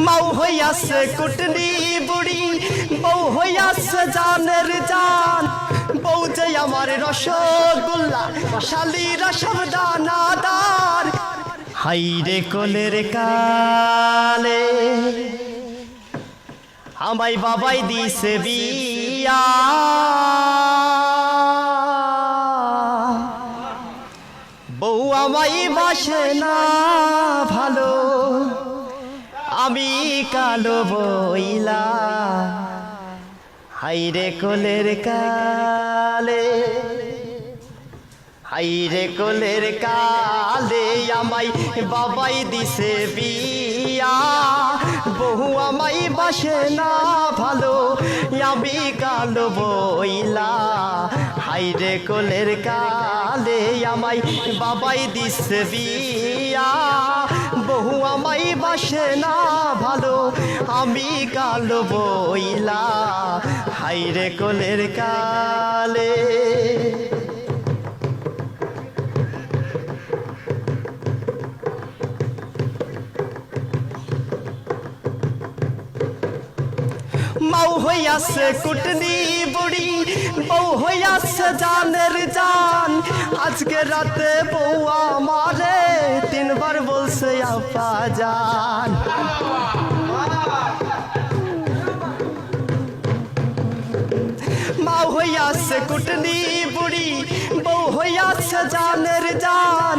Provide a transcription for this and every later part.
মাও হইয়াছে কুটনি বুড়ি, বউ হইয়াছে জানের জান। বউ যে আমার রসগোল্লা, শালিরা সব দানাদার। হাইরে কোলের কালে আমায় বাবাই দিছে বিয়া, বউ আমায় বাসে না ভালো, আমি কালো বইলা। হাইরে কোলের কালে, হাইরে কোলের কালে আমায় বাবাই দিছে বিয়া, বহু আমায় বাসে না ভালো, আমি কালো বইলা। হাইরে কোলের কালে আমায় বাবাই দিছে বিয়া, বহু আমায় বাসে না ভালো, আমি কালো বইলা। হাইরে কোলের কালে। মাও হইয়াছে কুটনি বুড়ি, বউ হইয়াছে জানের জান। আজকে রাতে বউ আমারে তিনবার বলছে আপা জান। মাও হইয়াছে কুটনি বুড়ি, বউ হইয়াছে জানের জান।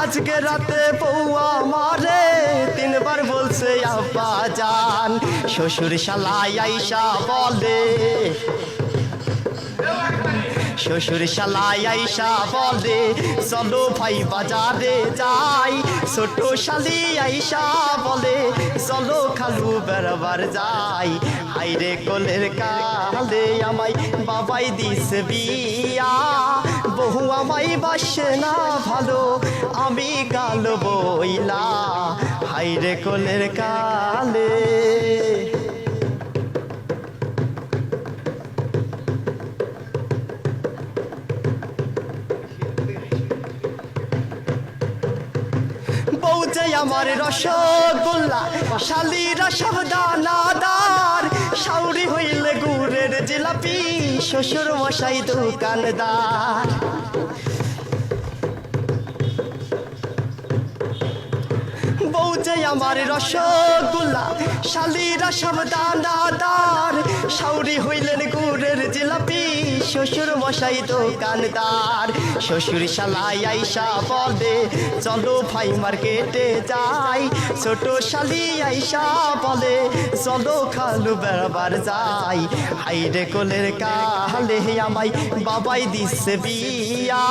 আজকে রাতে বউ আমারে তিনবার বলছে আপা জান। শ্বশুর শালাই আইসা বলে, শ্বশুর শালাই আইসা বলে চলো ভাই বাজারে যাই। ছোট শালি আইসা বলে চলো খালু বেড়াবার যাই। হাইরে কোলের কালে আমায় বাবাই দিছে বিয়া, বহু আমায় বাসে না ভালো, আমি কালো বইলা। হাইরে কোলের কালে। বউ যে আমার রসগোল্লা, শালিরা সব দানাদার। শাউরি হইলে গুড়ের জিলাপি, শ্বশুর মশাই দোকানদার। বউ যে আমার রসগোল্লা, শালিরা সব দানাদার। শাউরি হইলেন গুড়ের জিলাপি, শ্বশুর মশাই দোকানদার। শ্বশুর শালাই আইসা বলে চলো ভাই মার্কেটে যাই। ছোট শালি আইসা বলে চলো খালু বেড়াবার যাই। হাইরে কোলের কালে আমায় বাবাই দিছে বিয়া,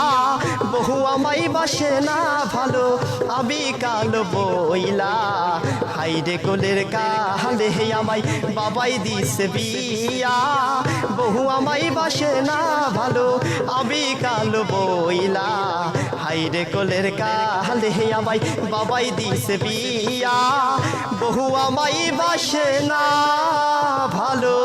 বহু আমায় বাসে না ভালো, আমি কালো বইলা। হাইরে কোলের কালে আমায় বাবাই দিছে বিয়া, বহু আমায় বাসে না ভালো, আমি কালো বইলা। হাইরে কোলের কালে আমায় বাবাই দিছে বিয়া, বহু আমায় বাসে না ভালো।